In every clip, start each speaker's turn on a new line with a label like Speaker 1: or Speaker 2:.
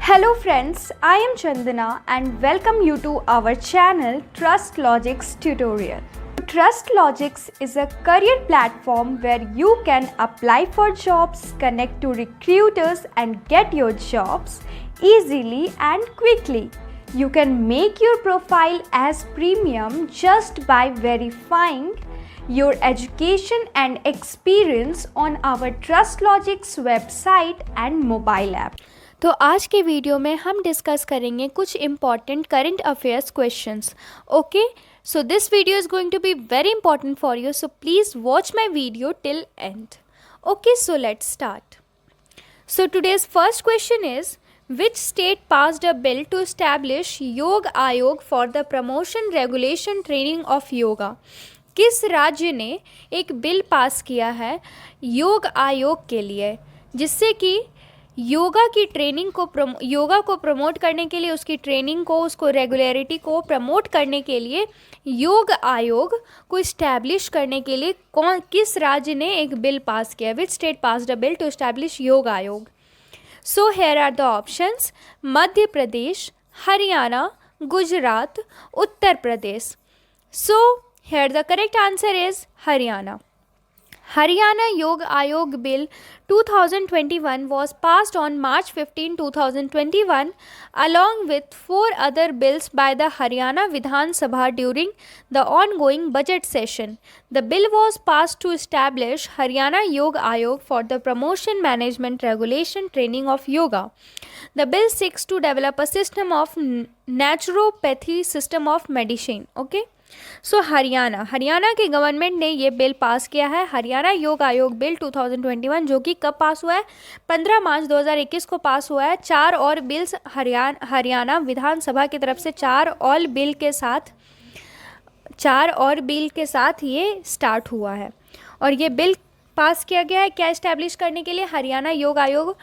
Speaker 1: Hello friends, I am Chandana and welcome you to our channel Trust Logics tutorial. Trust Logics is a career platform where you can apply for jobs, connect to recruiters and get your jobs easily and quickly. You can make your profile as premium just by verifying your education and experience on our Trust Logics website and mobile app. तो आज के video में हम discuss करेंगे कुछ important current affairs questions. Okay, so this video is going to be very important for you, so please watch my video till end. Okay, so let's start. So today's first question is which state passed a bill to establish योग आयोग for the promotion regulation training of yoga? किस राज्य ने एक bill pass किया है योग आयोग के लिए, जिससे कि योगा की ट्रेनिंग को योगा को प्रमोट करने के लिए, उसकी ट्रेनिंग को, उसको रेगुलरिटी को प्रमोट करने के लिए योग आयोग को इस्टेब्लिश करने के लिए किस राज्य ने एक बिल पास किया? Which state passed a bill to establish Yog Aayog? So here are the options: Madhya Pradesh, Haryana, Gujarat, Uttar Pradesh. So here the correct answer is Haryana. Haryana Yoga Ayog Bill 2021 was passed on March 15, 2021 along with 4 other bills by the Haryana Vidhan Sabha during the ongoing budget session. The bill was passed to establish Haryana Yoga Ayog for the promotion, management, regulation, training of yoga. The bill seeks to develop a system of naturopathy system of medicine. Okay. सो हरियाणा के government ने ये bill pass किया है, हरियाणा योग आयोग bill 2021, जो कि कब पास हुआ है? 15 मार्च 2021 को पास हुआ है. 4 और बिल्स हरियाणा विधानसभा की तरफ से 4 और बिल के साथ ये स्टार्ट हुआ है. और ये बिल पास किया गया है क्या इस्टेब्लिश करने के लिए? हरियाणा योग आयोग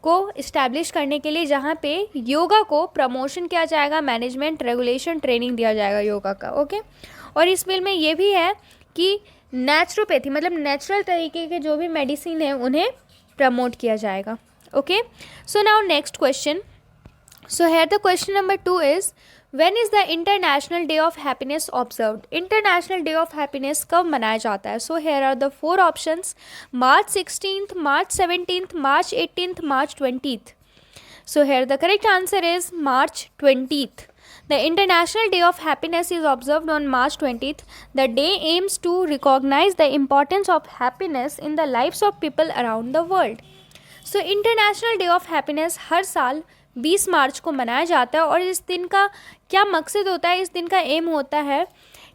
Speaker 1: को इस्टेब्लिश करने के लिए, जहाँ पे योगा को प्रमोशन किया जाएगा, मैनेजमेंट, रेगुलेशन, ट्रेनिंग दिया जाएगा योगा का. ओके, और इस बिल में ये भी है कि नेचुरोपैथी मतलब नेचुरल तरीके के जो भी मेडिसिन है उन्हें प्रमोट किया जाएगा. Okay, so now next question. So here the question number 2 is When is the International Day of Happiness observed? International Day of Happiness कब मनाया जाता है? So here are the 4 options: March 16th, March 17th, March 18th, March 20th. So here the correct answer is March 20th. The International Day of Happiness is observed on March 20th. The day aims to recognize the importance of happiness in the lives of people around the world. So International Day of Happiness हर साल 20 मार्च को मनाया जाता है. और इस दिन का क्या मकसद होता है? इस दिन का एम होता है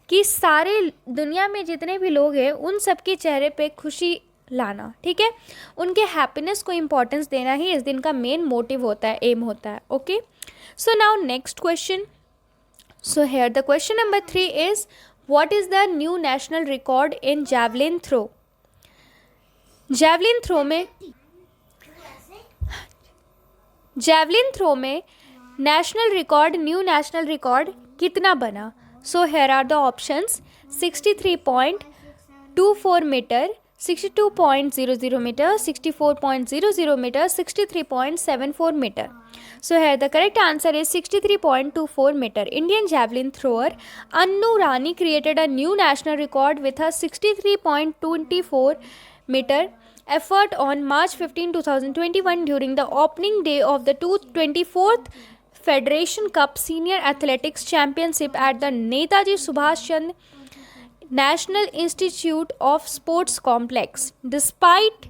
Speaker 1: कि सारे दुनिया में जितने भी लोग हैं उन सब के चेहरे पे खुशी लाना. ठीक है, उनके हैप्पीनेस को इम्पोर्टेंस देना ही इस दिन का मेन मोटिव होता है, एम होता है. Okay, so now next question. So here the question number 3 is what is the new national record in javelin throw? Javelin throw में न्यू नेशनल रिकॉर्ड कितना बना? So here are the options: 63.24 metres, 62.00 metres, 64.00 metres, 63.74 metres. So here the correct answer is 63.24 metres. Indian javelin thrower Annu Rani created a new national record with a 63.24 meter effort on March 15, 2021 during the opening day of the 24th Federation Cup Senior Athletics Championship at the Netaji Subhash Chandra National Institute of Sports Complex. Despite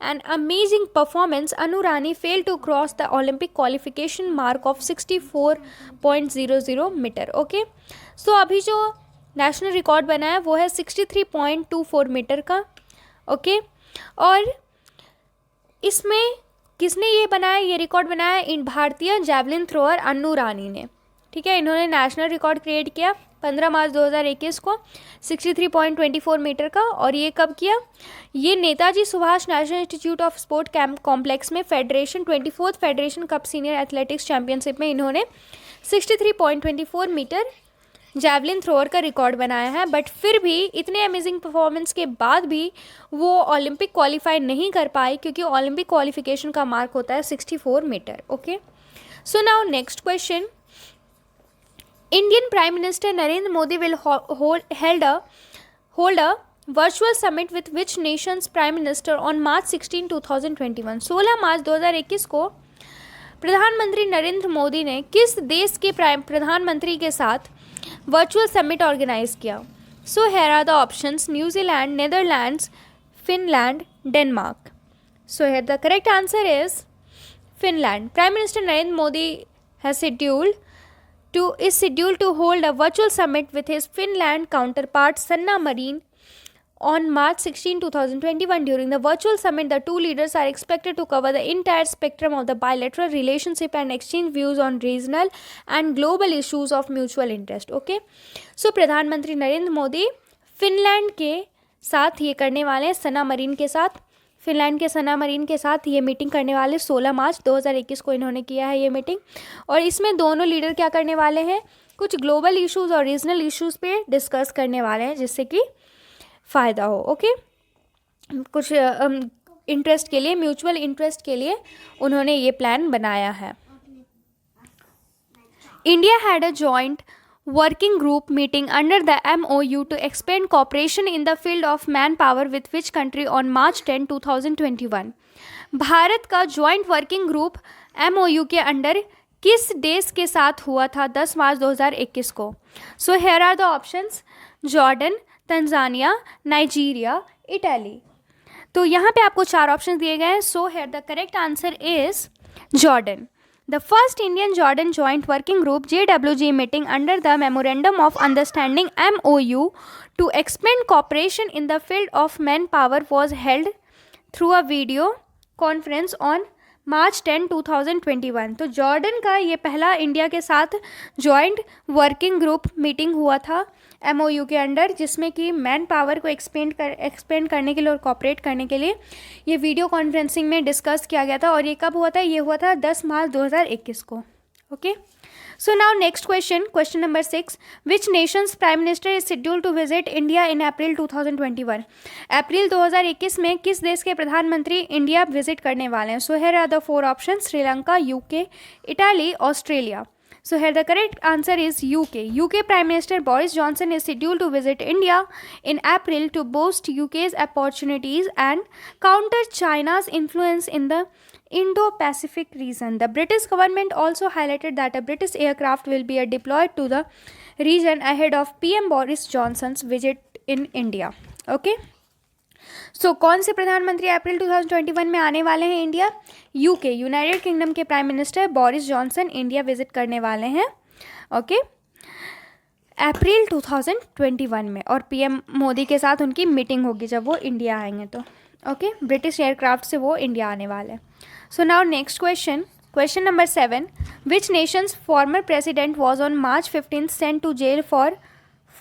Speaker 1: an amazing performance, Anu Rani failed to cross the Olympic qualification mark of 64.00 meter. Okay, so अभी जो national record बना है वो है 63.24 metre का. Okay, और इसमें किसने ये बनाया, ये रिकॉर्ड बनाया? इन भारतीय जैवलिन थ्रोअर अन्नू रानी ने. ठीक है, इन्होंने नेशनल रिकॉर्ड क्रिएट किया 15 मार्च 2021 को 63.24 मीटर का. और ये कब किया? ये Netaji Subhash national institute of sport camp complex में 24th federation cup senior athletics championship में इन्होंने 63.24 मीटर जैवलिन थ्रोअर का रिकॉर्ड बनाया है, बट फिर भी इतने अमेजिंग परफॉर्मेंस के बाद भी वो ओलंपिक क्वालिफाई नहीं कर पाई, क्योंकि ओलंपिक क्वालिफिकेशन का मार्क होता है 64 metres. Okay, so now next question. Indian prime minister Narendra Modi will hold a virtual summit with which nation's prime minister on March 16, 2021. 16 मार्च 2021 को प्रधानमंत्री नरेंद्र मोदी ने किस देश के प्रधानमंत्री के साथ वर्चुअल समिट ऑर्गेनाइज किया? So here are the options: New Zealand, Netherlands, Finland, Denmark. So here the correct answer is Finland. Prime minister Narendra Modi is scheduled to hold a virtual summit with his Finland counterpart Sanna Marin on March 16, 2021. During the virtual summit, the two leaders are expected to cover the entire spectrum of the bilateral relationship and exchange views on regional and global issues of mutual interest. Okay, so प्रधानमंत्री Narendra Modi Finland के साथ ये करने वाले हैं, सना marine के साथ, Finland के सना मरीन के साथ ये मीटिंग करने वाले. 16 मार्च 2021 को इन्होंने किया है ये मीटिंग, और इसमें दोनों लीडर क्या करने वाले हैं? कुछ ग्लोबल इश्यूज़ और रीजनल इश्यूज़ पे डिस्कस करने वाले हैं, जिससे कि फ़ायदा हो. ओके, कुछ इंटरेस्ट के लिए, म्यूचुअल इंटरेस्ट के लिए उन्होंने ये प्लान बनाया है. India had a joint working group meeting under the MOU to expand cooperation in the field of manpower with which country on March 10, 2021. Bharat का जॉइंट वर्किंग ग्रुप MOU के अंडर किस देश के साथ हुआ था 10 मार्च 2021 को? So here are the options: Jordan, Tanzania, Nigeria, Italy. तो यहाँ पे आपको 4 ऑप्शन दिए गए हैं. So here the correct answer is Jordan. The first Indian-Jordan Joint Working Group JWG meeting under the Memorandum of Understanding MOU to expand cooperation in the field of manpower was held through a video conference on March 10, 2021. तो Jordan का ये पहला India के साथ joint working group meeting हुआ था MOU के under, जिसमें कि मैन पावर को एक्सपेंड करने के लिए और कॉपरेट करने के लिए ये वीडियो कॉन्फ्रेंसिंग में डिस्कस किया गया था. और ये कब हुआ था? ये हुआ था 10 मार्च 2021 को. Okay, so now next question number 6. Which nation's prime minister is scheduled to visit India in April 2021? अप्रैल 2021 में किस देश के प्रधानमंत्री इंडिया विजिट करने वाले हैं? So here are the 4 option: Sri Lanka, UK, Italy, Australia. So here the correct answer is UK. UK Prime Minister Boris Johnson is scheduled to visit India in April to boost UK's opportunities and counter China's influence in the Indo-Pacific region. The British government also highlighted that a British aircraft will be deployed to the region ahead of PM Boris Johnson's visit in India. Okay. सो कौन से प्रधानमंत्री अप्रैल 2021 में आने वाले हैं India? UK, United kingdom के prime minister Boris Johnson India visit करने वाले हैं. ओके, अप्रैल 2021 में, और पीएम मोदी के साथ उनकी मीटिंग होगी जब वो इंडिया आएंगे. तो ओके, ब्रिटिश एयरक्राफ्ट से वो इंडिया आने वाले हैं. So now next question number 7. Which nation's former president was on March 15 sent to jail for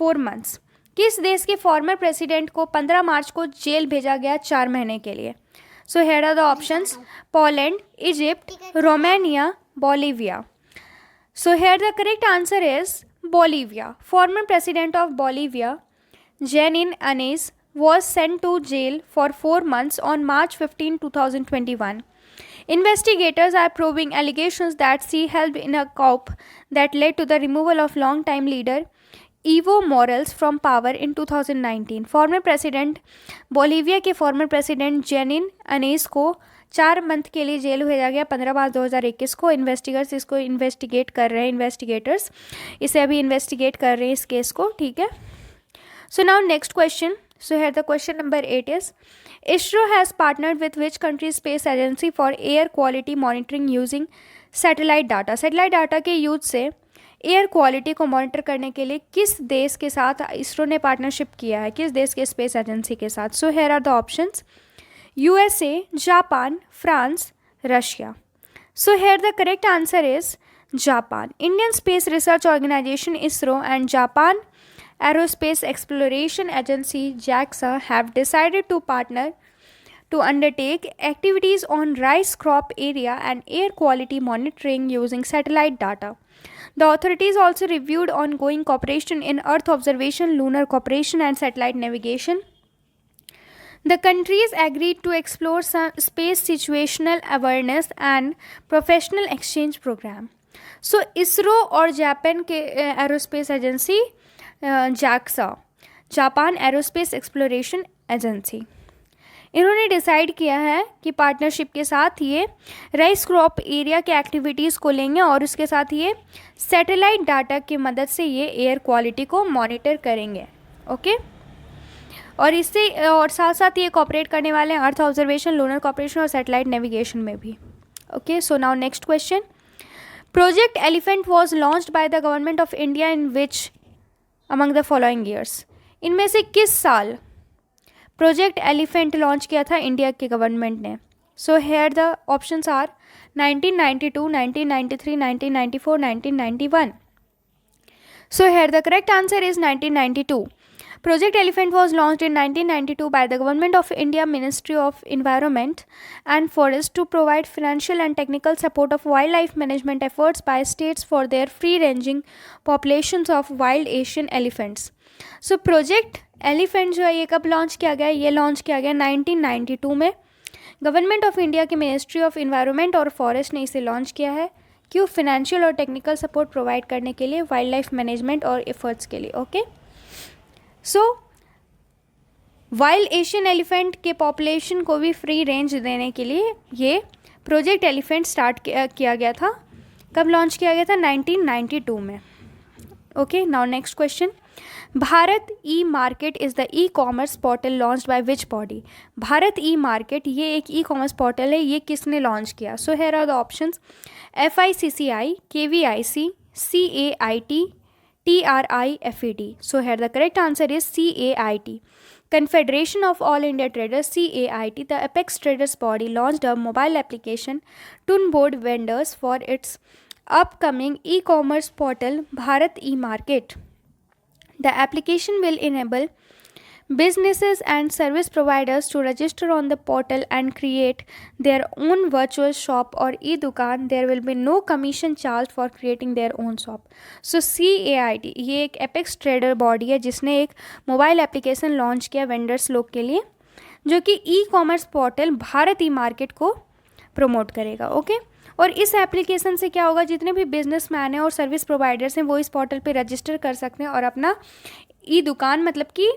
Speaker 1: 4 months? किस देश के फॉर्मर प्रेसिडेंट को 15 मार्च को जेल भेजा गया 4 महीने के लिए? So here are the options: Poland, Egypt, Romania, Bolivia. So here the correct answer is Bolivia. Former president of Bolivia Jeanine Anez was sent to jail for 4 months on March 15, 2021. Investigators are probing allegations that she helped in a coup that led to the removal of long-time leader Evo Morales from power in 2019. Former president Bolivia के former president Zenin अनेस को 4 month के लिए jail भेजा गया 15 मार्च 2021 को. Investigators इसको investigate कर रहे हैं. इन्वेस्टिगेटर्स इसे अभी इन्वेस्टिगेट कर रहे हैं इस केस को. ठीक है. सो now next question. So here the question number 8 is: ISRO has partnered with which country's space agency for air quality monitoring using satellite data? Satellite data के यूज से एयर क्वालिटी को मॉनिटर करने के लिए किस देश के साथ इसरो ने पार्टनरशिप किया है? किस देश के स्पेस एजेंसी के साथ? So here are the options: USA, Japan, France, Russia. So here the correct answer is Japan. Indian space research organisation ISRO and Japan Aerospace Exploration Agency JAXA have decided to partner to undertake activities on rice crop area and air quality monitoring using satellite data. The authorities also reviewed ongoing cooperation in Earth observation, lunar cooperation, and satellite navigation. The countries agreed to explore some space situational awareness and professional exchange program. So ISRO और Japan के aerospace agency JAXA, Japan aerospace exploration agency, इन्होंने decide किया है कि partnership के साथ ये rice crop area के एक्टिविटीज़ को लेंगे और उसके साथ ये सैटेलाइट डाटा की मदद से ये एयर क्वालिटी को मॉनिटर करेंगे. ओके और इससे और साथ साथ ये कॉपरेट करने वाले हैं अर्थ ऑब्जर्वेशन, लूनर कॉपरेशन और सैटेलाइट नेविगेशन में भी. Okay so now next question. Project elephant was launched by the government of India in which among the following years. इनमें से किस साल प्रोजेक्ट एलिफेंट लॉन्च किया था इंडिया के गवर्नमेंट ने. So here the options are 1992, 1993, 1994, 1991. So here the correct answer is 1992. Project Elephant was launched in 1992 by the Government of India Ministry of Environment and Forest to provide financial and technical support of wildlife management efforts by states for their free-ranging populations of wild Asian elephants. So Project Elephant जो है ये कब launch किया गया? ये launch किया गया 1992 में. गवर्नमेंट ऑफ इंडिया के मिनिस्ट्री ऑफ इन्वायरमेंट और फॉरेस्ट ने इसे लॉन्च किया है. क्यों? फिनेंशियल और टेक्निकल सपोर्ट प्रोवाइड करने के लिए, वाइल्ड लाइफ मैनेजमेंट और एफर्ट्स के लिए. Okay so wild Asian elephant के पॉपुलेशन को भी फ्री रेंज देने के लिए ये प्रोजेक्ट एलिफेंट स्टार्ट किया गया था. कब लॉन्च किया गया था? 1992 में. Okay now next question. Bharat E market is the e commerce portal launched by which body. Bharat E market ये एक ई कॉमर्स पोर्टल है, ये किसने लॉन्च किया? So here are the options. FICCI, KVIC, CAIT, TRIFED. So here the correct answer is CAIT. Confederation of All India Traders, CAIT, the apex traders body, launched a mobile application to onboard vendors for its upcoming e-commerce portal Bharat E-Market. The application will enable businesses and service providers to register on the portal and create their own virtual shop or e-dukaan. There will be no commission charged for creating their own shop. So CAIT ये एक apex trader body है जिसने एक mobile application launch किया vendors लोग के लिए, जो कि ई कॉमर्स पोर्टल भारत ई मार्केट को प्रमोट करेगा. ओके और इस एप्लीकेशन से क्या होगा, जितने भी बिजनेसमैन हैं और सर्विस प्रोवाइडर्स हैं वो इस पोर्टल पे रजिस्टर कर सकते हैं और अपना ई दुकान मतलब कि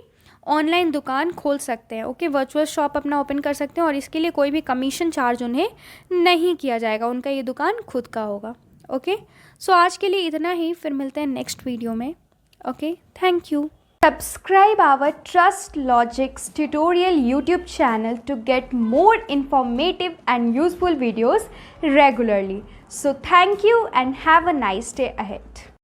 Speaker 1: ऑनलाइन दुकान खोल सकते हैं. ओके वर्चुअल शॉप अपना ओपन कर सकते हैं और इसके लिए कोई भी कमीशन चार्ज उन्हें नहीं किया जाएगा, उनका ये दुकान खुद का होगा. ओके सो आज के लिए इतना ही, फिर मिलते हैं नेक्स्ट वीडियो में. Okay thank you. Subscribe our Trust Logics tutorial YouTube channel to get more informative and useful videos regularly. So thank you and have a nice day ahead.